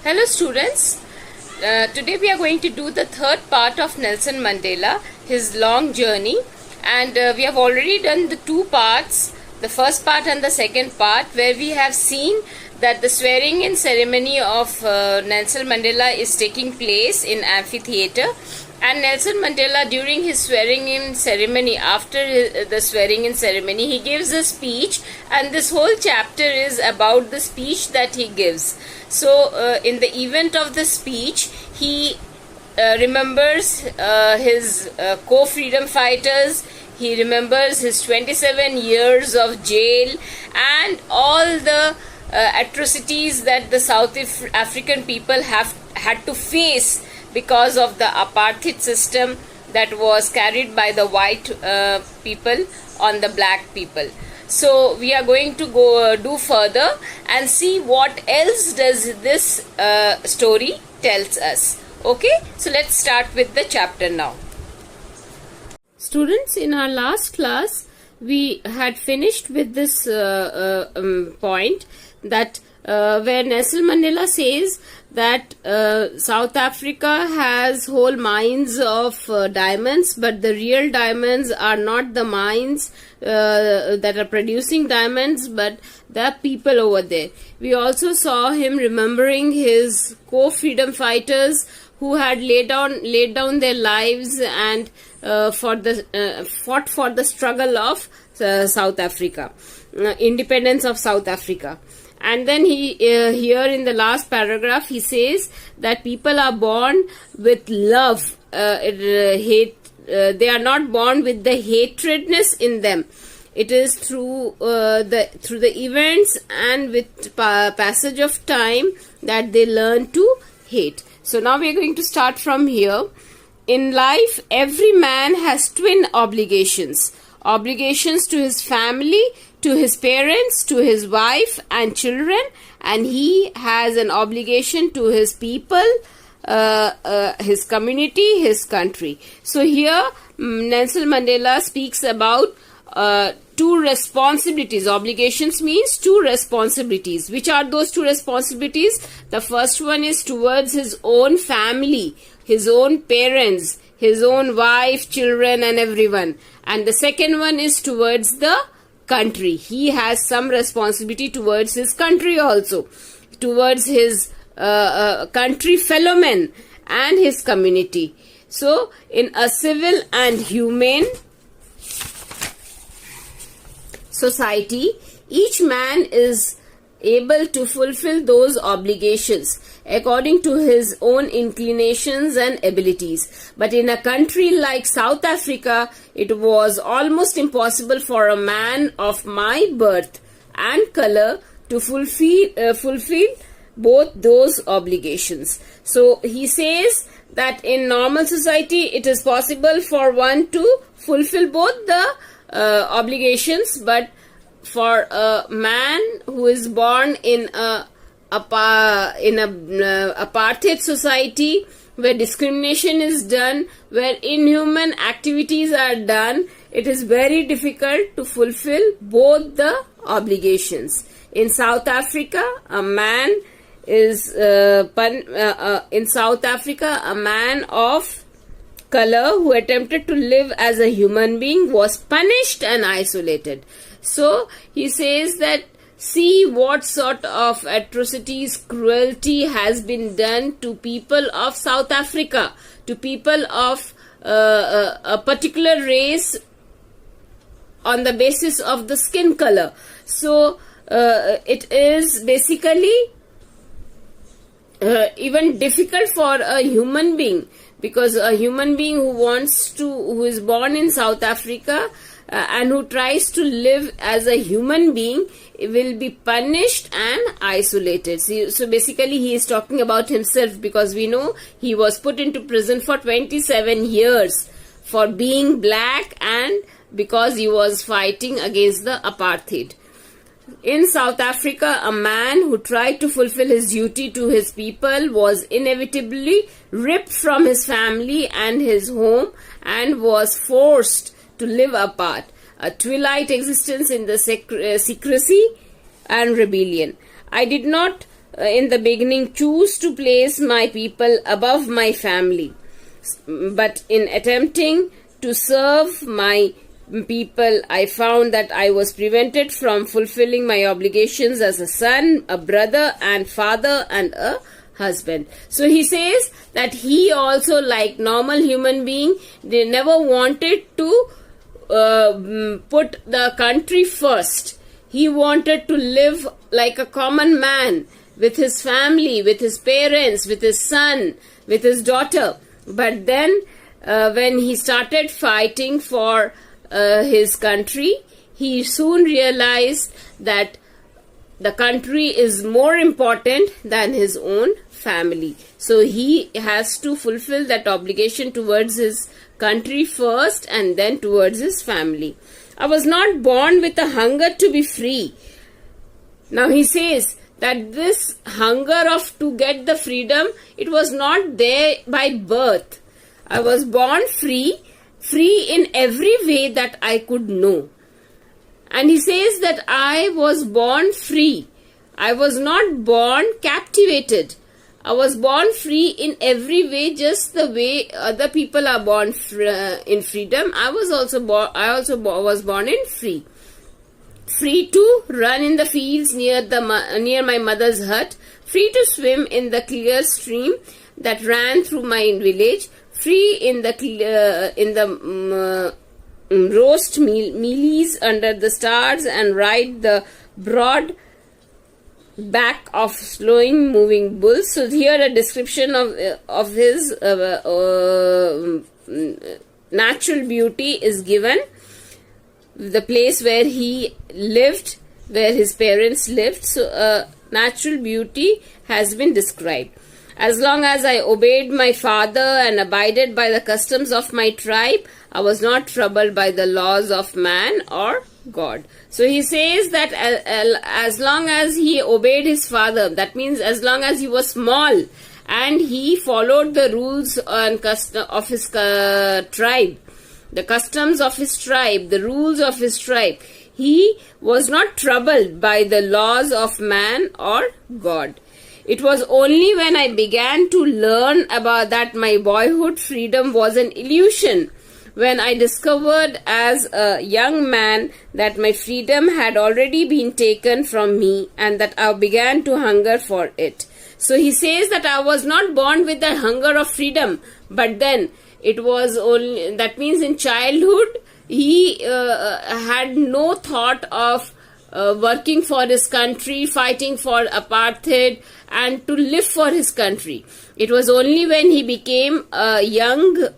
Hello students, today we are going to do the third part of Nelson Mandela, his long journey, and we have already done the two parts, the first part and the second part, where we have seen that the swearing in ceremony of Nelson Mandela is taking place in amphitheater, and Nelson Mandela, during his swearing in ceremony, after the swearing in ceremony, he gives a speech, and this whole chapter is about the speech that he gives. So in the event of the speech, he remembers his co-freedom fighters, he remembers his 27 years of jail and all the atrocities that the South African people have had to face because of the apartheid system that was carried by the white people on the black people. So we are going to go do further and see what else does this story tells us. Okay, so let's start with the chapter now. Students, in our last class we had finished with this point that where Nelson Mandela says that South Africa has whole mines of diamonds, but the real diamonds are not the mines that are producing diamonds, but the people over there. We also saw him remembering his co-freedom fighters who had laid down their lives and fought for the struggle of South Africa, independence of South Africa. And then he here in the last paragraph he says that people are born with love, hate. They are not born with the hatredness in them. It is through the events and with passage of time that they learn to hate. So now we are going to start from here. In life, every man has twin obligations. Obligations to his family, to his parents, to his wife and children, and he has an obligation to his people, his community, his country. So here Nelson Mandela speaks about two responsibilities. Obligations means two responsibilities. Which are those two responsibilities? The first one is towards his own family, his own parents, his own wife, children and everyone. And the second one is towards the country. He has some responsibility towards his country also, towards his country fellow men and his community. So in a civil and humane society, each man is able to fulfill those obligations according to his own inclinations and abilities. But in a country like South Africa, it was almost impossible for a man of my birth and color to fulfill both those obligations. So he says that in normal society it is possible for one to fulfill both the obligations, but for a man who is born in a apartheid society where discrimination is done, where inhuman activities are done, it is very difficult to fulfill both the obligations. In South Africa, a man is in South Africa, a man of color who attempted to live as a human being was punished and isolated. So he says that see what sort of atrocities, cruelty has been done to people of South Africa, to people of a particular race on the basis of the skin color. So it is basically even difficult for a human being, because a human being who is born in South Africa and who tries to live as a human being will be punished and isolated. So basically he is talking about himself, because we know he was put into prison for 27 years for being black and because he was fighting against the apartheid. In South Africa, a man who tried to fulfill his duty to his people was inevitably ripped from his family and his home and was forced to live apart, a twilight existence in the secrecy and rebellion. I did not in the beginning choose to place my people above my family. But in attempting to serve my people, I found that I was prevented from fulfilling my obligations as a son, a brother, and father, and a husband. So he says that he also, like normal human being, they never wanted to put the country first. He wanted to live like a common man with his family, with his parents, with his son, with his daughter. But then when he started fighting for his country, he soon realized that the country is more important than his own family. So he has to fulfill that obligation towards his country first and then towards his family. I was not born with a hunger to be free. Now he says that this hunger of to get the freedom, it was not there by birth. I was born free in every way that I could know. And he says that I was born free. I was not born captivated. I was born free in every way, just the way other people are born in freedom. I was born in free. Free to run in the fields near my mother's hut. Free to swim in the clear stream that ran through my village. Free in the roast mealies under the stars and ride the broad back of slowing moving bulls. So here a description of his natural beauty is given. The place where he lived, where his parents lived. So natural beauty has been described. As long as I obeyed my father and abided by the customs of my tribe, I was not troubled by the laws of man or God. So he says that as long as he obeyed his father, that means as long as he was small and he followed the rules and custom of his tribe, the customs of his tribe, the rules of his tribe, he was not troubled by the laws of man or God. It was only when I began to learn about that my boyhood freedom was an illusion, when I discovered as a young man that my freedom had already been taken from me and that I began to hunger for it. So he says that I was not born with the hunger of freedom, but then it was only, that means in childhood he had no thought of working for his country, fighting for apartheid, and to live for his country. It was only when he became a young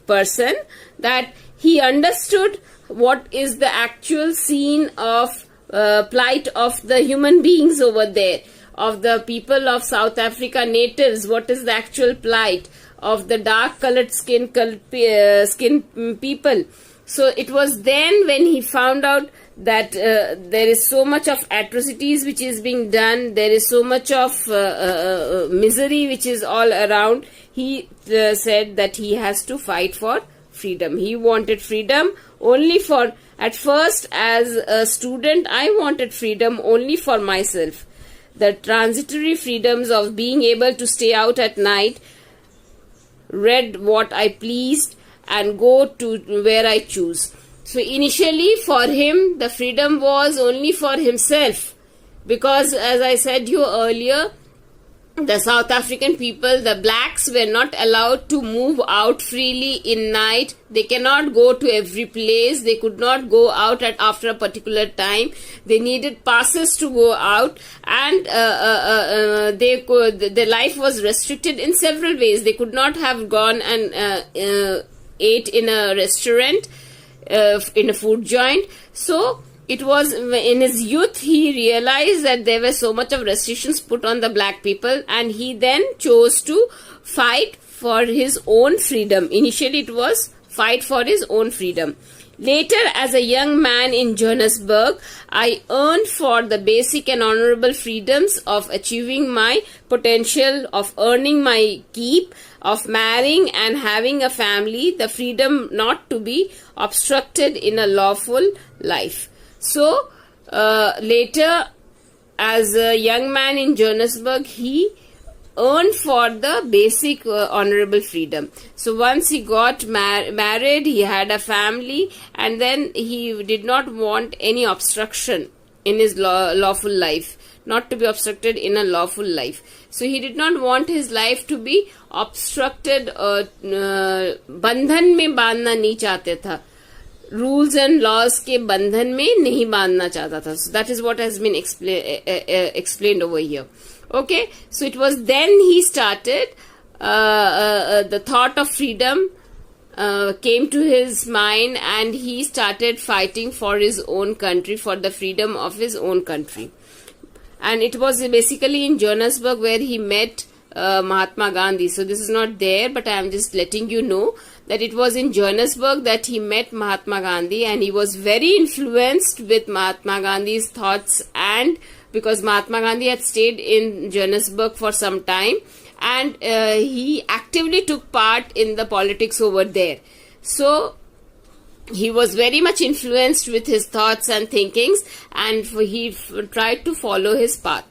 person that he understood what is the actual scene of plight of the human beings over there, of the people of South Africa, natives, what is the actual plight of the dark colored skin people. So it was then when he found out that there is so much of atrocities which is being done, there is so much of misery which is all around. He said that he has to fight for freedom. He wanted freedom only for, at first as a student, I wanted freedom only for myself. The transitory freedoms of being able to stay out at night, read what I pleased, and go to where I choose. So initially for him the freedom was only for himself, because as I said you earlier, the South African people, the blacks, were not allowed to move out freely in night. They cannot go to every place. They could not go out after a particular time. They needed passes to go out, and their life was restricted in several ways. They could not have gone and ate in a restaurant, in a food joint. So it was in his youth he realized that there were so much of restrictions put on the black people, and he then chose to fight for his own freedom. Initially it was fight for his own freedom. Later, as a young man in Johannesburg, I yearned for the basic and honorable freedoms of achieving my potential, of earning my keep, of marrying and having a family, the freedom not to be obstructed in a lawful life. So later, as a young man in Johannesburg, he earned for the basic honorable freedom. So once he got married, he had a family, and then he did not want any obstruction in his lawful life, not to be obstructed in a lawful life. So he did not want his life to be obstructed. बंधन में बांधना नहीं चाहते था, rules and laws के बंधन में नहीं बांधना चाहता था. So that is what has been explained over here. Okay, so it was then he started, the thought of freedom came to his mind, and he started fighting for his own country, for the freedom of his own country. And it was basically in Johannesburg where he met Mahatma Gandhi. So this is not there, but I am just letting you know that it was in Johannesburg that he met Mahatma Gandhi, and he was very influenced with Mahatma Gandhi's thoughts, and because Mahatma Gandhi had stayed in Johannesburg for some time, and he actively took part in the politics over there. So he was very much influenced with his thoughts and thinkings, and he tried to follow his path.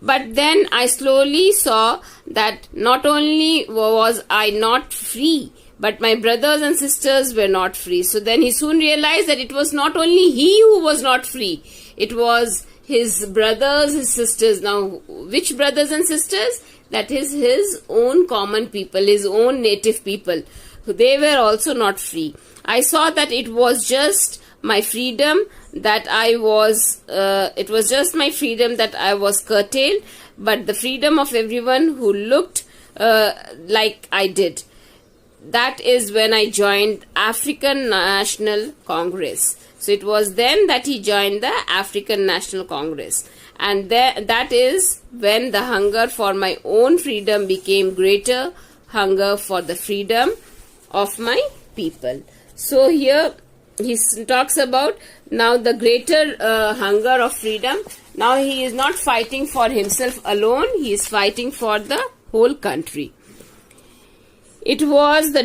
But then I slowly saw that not only was I not free, but my brothers and sisters were not free. So then he soon realized that it was not only he who was not free, it was his brothers, his sisters. Now, which brothers and sisters? That is his own common people, his own native people. They were also not free. I saw that it was just my freedom that I was, curtailed, but the freedom of everyone who looked like I did. That is when I joined African National Congress. So it was then that he joined the African National Congress. And that is when the hunger for my own freedom became greater, hunger for the freedom of my people. So here he talks about now the greater hunger of freedom. Now he is not fighting for himself alone, he is fighting for the whole country. It was the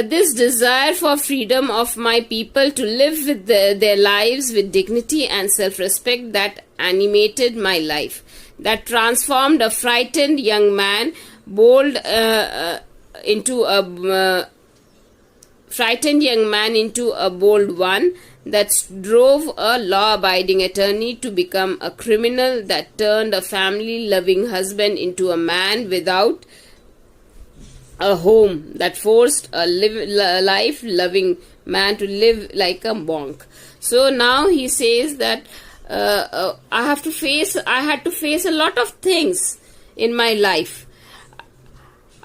this desire for freedom of my people to live with their lives with dignity and self-respect that animated my life, that transformed a frightened young man bold into a bold one, that drove a law-abiding attorney to become a criminal, that turned a family-loving husband into a man without a home, that forced a life-loving man to live like a monk. So now he says that I had to face a lot of things in my life.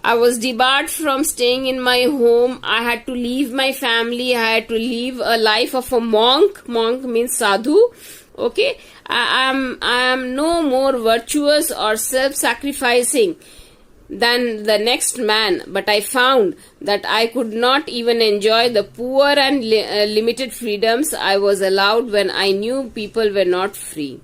I was debarred from staying in my home. I had to leave my family. I had to live a life of a monk. Monk means sadhu. Okay, I am no more virtuous or self-sacrificing than the next man, but I found that I could not even enjoy the poor and limited freedoms I was allowed when I knew people were not free.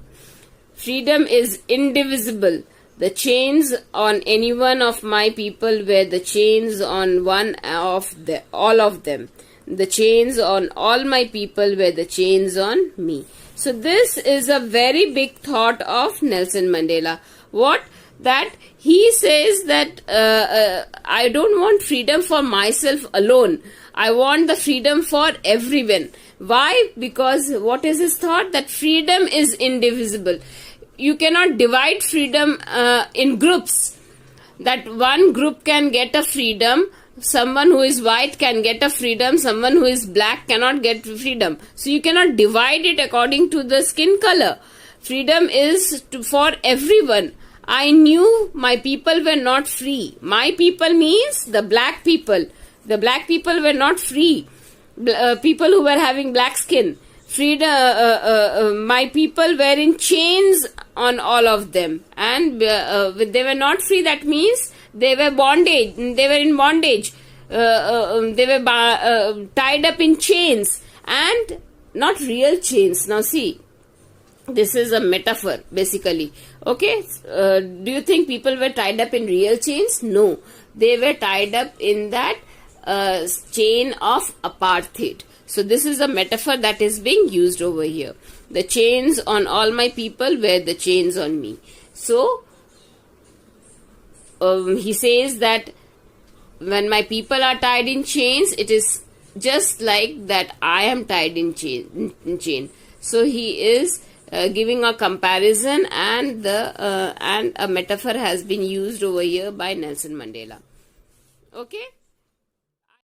Freedom is indivisible. The chains on any one of my people were the chains on all of them. The chains on all my people were the chains on me. So this is a very big thought of Nelson Mandela. What? That he says that I don't want freedom for myself alone. I want the freedom for everyone. Why? Because what is his thought? That freedom is indivisible. You cannot divide freedom in groups. That one group can get a freedom. Someone who is white can get a freedom. Someone who is black cannot get freedom. So you cannot divide it according to the skin color. Freedom is for everyone. I knew my people were not free. My people means the black people. The black people were not free. People who were having black skin. Freedom. My people were in chains on all of them, and they were not free. That means they were bondage. They were in bondage. They were tied up in chains, and not real chains. Now see, this is a metaphor basically. Okay, do you think people were tied up in real chains? No, they were tied up in that chain of apartheid. So this is a metaphor that is being used over here. the chains on all my people were the chains on me. So he says that when my people are tied in chains, it is just like that I am tied in chain. So he is giving a comparison, and a metaphor has been used over here by Nelson Mandela. Okay.